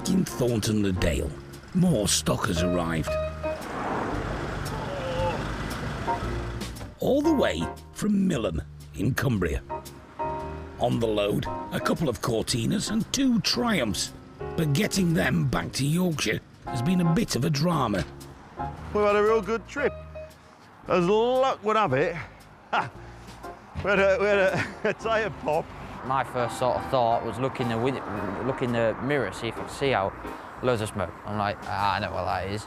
back in Thornton-le-Dale, more stock has arrived. All the way from Millen in Cumbria. On the load, a couple of Cortinas and 2 Triumphs, but getting them back to Yorkshire has been a bit of a drama. We've had a real good trip. As luck would have it, we had a tyre pop. My first sort of thought was look in the mirror, see if I could see out. Loads of smoke. I'm like, I know what that is.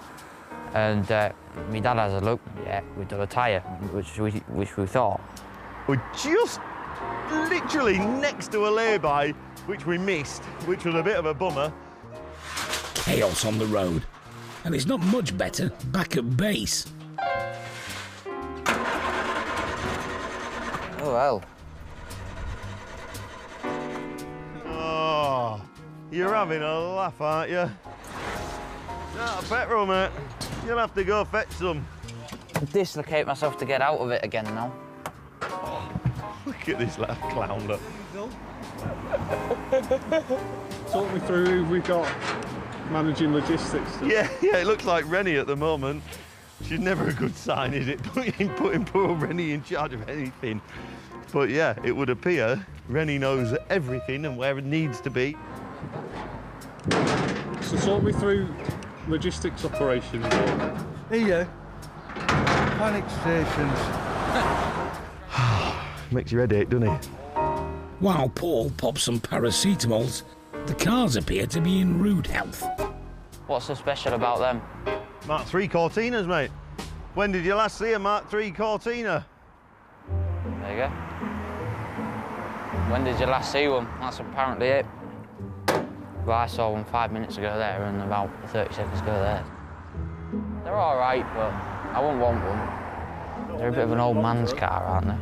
And my dad has a look. Yeah, we've done a tyre, which we thought. We're just literally next to a lay-by, which we missed, which was a bit of a bummer. Chaos on the road, and it's not much better back at base. Oh well. Oh, you're having a laugh, aren't you? Not a petrol, mate. You'll have to go fetch some. Dislocate myself to get out of it again now. Oh, look at this little clown, look. Talk me through who we've got managing logistics. Yeah, it looks like Rennie at the moment. She's never a good sign, is it? Putting poor Rennie in charge of anything. But yeah, it would appear Rennie knows everything and where it needs to be. So talk me through logistics operations. Here, panic stations. Makes your head ache, doesn't it? While Paul pops some paracetamols, the cars appear to be in rude health. What's so special about them? Mark III Cortinas, mate. When did you last see a Mark III Cortina? There you go. When did you last see one? That's apparently it. Well, I saw one 5 minutes ago there and about 30 seconds ago there. They're all right, but I wouldn't want one. They're a bit of an old man's car, aren't they?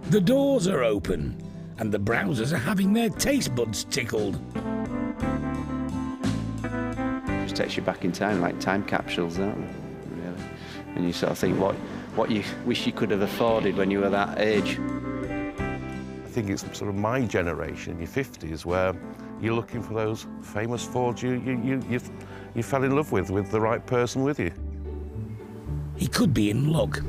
The doors are open, and the browsers are having their taste buds tickled. Just takes you back in time, like time capsules, don't they? Really. And you sort of think what you wish you could have afforded when you were that age. I think it's sort of my generation, your 50s, where you're looking for those famous Fords you fell in love with the right person with you. He could be in luck.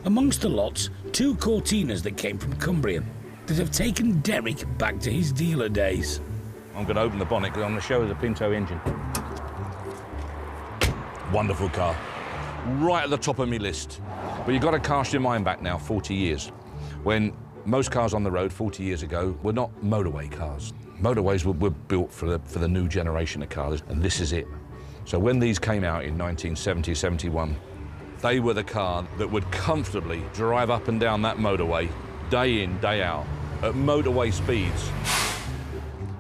Amongst the lots, 2 Cortinas that came from Cumbria that have taken Derek back to his dealer days. I'm going to open the bonnet because I'm going to show the Pinto engine. Wonderful car. Right at the top of my list. But you've got to cast your mind back now 40 years, when most cars on the road 40 years ago were not motorway cars. Motorways were built for the new generation of cars, and this is it. So when these came out in 1970, 71, they were the car that would comfortably drive up and down that motorway, day in, day out, at motorway speeds.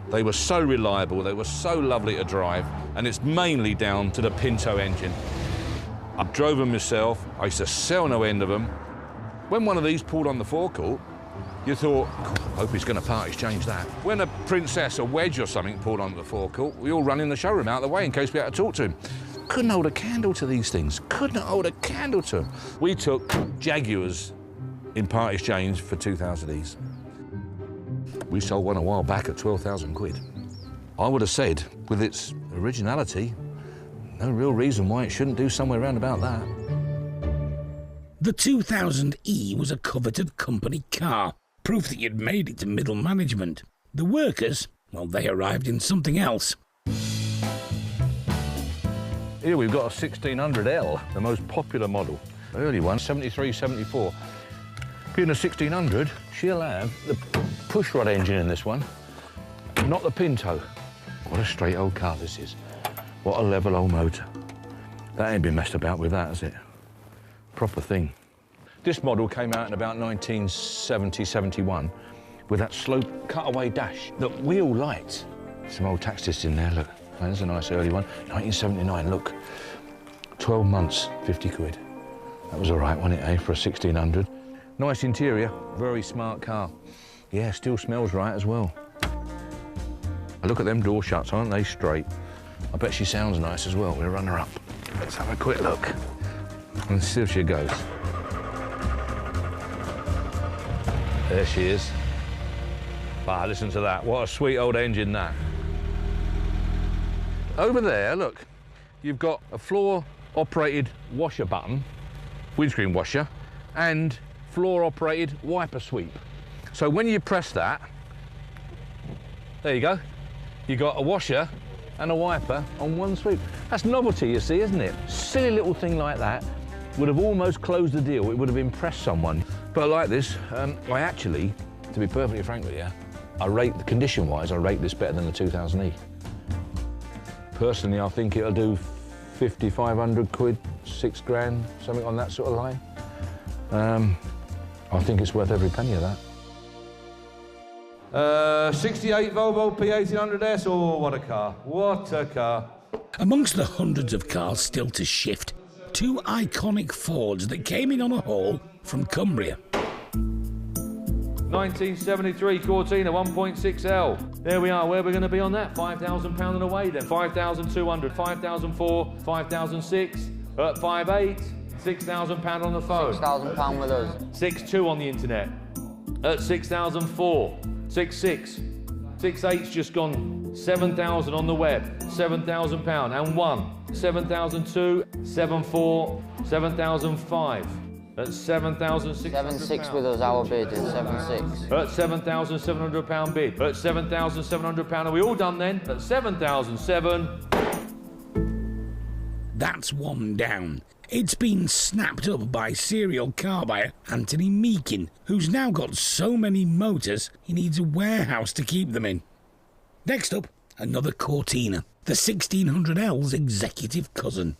They were so reliable, they were so lovely to drive, and it's mainly down to the Pinto engine. I drove them myself, I used to sell no end of them. When one of these pulled on the forecourt, you thought, I hope he's going to part exchange that. When a Princess, a Wedge or something pulled onto the forecourt, we all run in the showroom out of the way in case we had to talk to him. Couldn't hold a candle to these things. Couldn't hold a candle to them. We took Jaguars in part exchange for 2,000 of these. We sold one a while back at 12,000 quid. I would have said, with its originality, no real reason why it shouldn't do somewhere around about that. The 2000E was a coveted company car, proof that you'd made it to middle management. The workers, well, they arrived in something else. Here we've got a 1600L, the most popular model. Early one, 73, 74. Being a 1600, she'll have the pushrod engine in this one, not the Pinto. What a straight old car this is. What a level old motor. That ain't been messed about with that, has it? Proper thing. This model came out in about 1970, 71 with that slope cutaway dash, the wheel lights. Some old tax discs in there, look. There's a nice early one. 1979, look. 12 months, 50 quid. That was all right, wasn't it, eh, for a 1600? Nice interior, very smart car. Yeah, still smells right as well. Look at them door shuts, aren't they straight? I bet she sounds nice as well. We'll run her up. Let's have a quick look and see if she goes. There she is. Ah, listen to that. What a sweet old engine that. Over there, look, you've got a floor-operated washer button, windscreen washer, and floor-operated wiper sweep. So when you press that, there you go. You got a washer and a wiper on one sweep. That's novelty, you see, isn't it? Silly little thing like that would have almost closed the deal. It would have impressed someone. But like this, I actually, to be perfectly frank with you, I rate, the condition-wise, I rate this better than the 2000E. Personally, I think it'll do 5,500 quid, 6 grand, something on that sort of line. I think it's worth every penny of that. 68 Volvo P1800S, oh, what a car, what a car. Amongst the hundreds of cars still to shift, 2 iconic Fords that came in on a haul from Cumbria. 1973 Cortina 1.6L. There we are. Where are we going to be on that? £5,000 and away then. 5,200, 5,004, 5,006, at 5.8, £6,000 on the phone. £6,000 with us. 6.2 on the internet. At 6,004, 6.6, 6.8's just gone. 7,000 on the web. £7,000 and 1. 7,002, 7.4, 7,005. At 7,600. 7.6 with us, our bid is 7.6. At £7,700 bid. At £7,700. Are we all done then? At 7,007. That's one down. It's been snapped up by serial car buyer Anthony Meakin, who's now got so many motors he needs a warehouse to keep them in. Next up, another Cortina, the 1600L's executive cousin.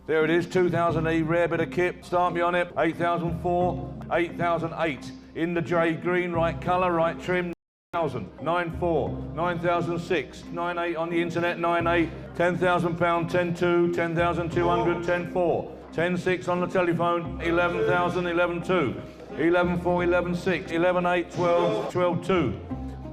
There it is, 2000E, rare bit of kit. Start me on it. 8,004, 8,008. In the J green, right colour, right trim. 9,000, 9.4, 9,006, 9.8 on the internet, 9.8, £10,000, 10.2, 10,200, 10.4, 10.6 on the telephone, 11,000, 11.2, 11.4, 11.6, 11.8, 12, 12.2,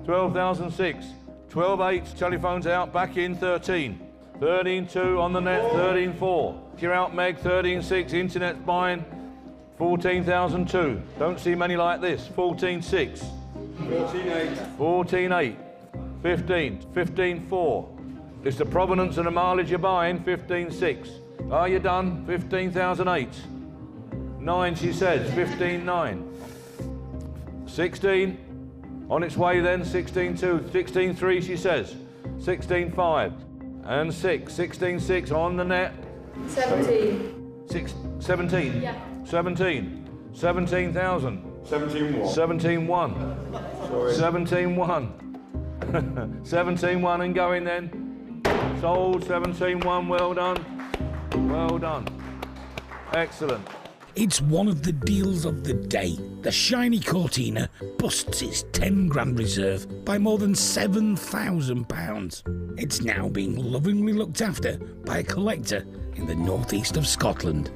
12,006, 12.8, telephones out, back in, 13, 13.2 on the net, 13.4, you're out Meg, 13.6, internet's buying, 14,002, don't see many like this, 14.6, 14.8, 14.8, 15, 15.4. It's the provenance and the mileage you're buying, 15.6. Are you done? 15,008. 9, she says, 15.9. 16, on its way then, 16.2. 16.3, she says. 16.5. And 6, 16.6 on the net. 17. 17? Yeah. 17. 17,000. 17.1. 17.1. Sorry. 17.1. 17.1 and going then. Sold 17.1. Well done. Well done. Excellent. It's one of the deals of the day. The shiny Cortina busts its 10 grand reserve by more than £7,000. It's now being lovingly looked after by a collector in the northeast of Scotland.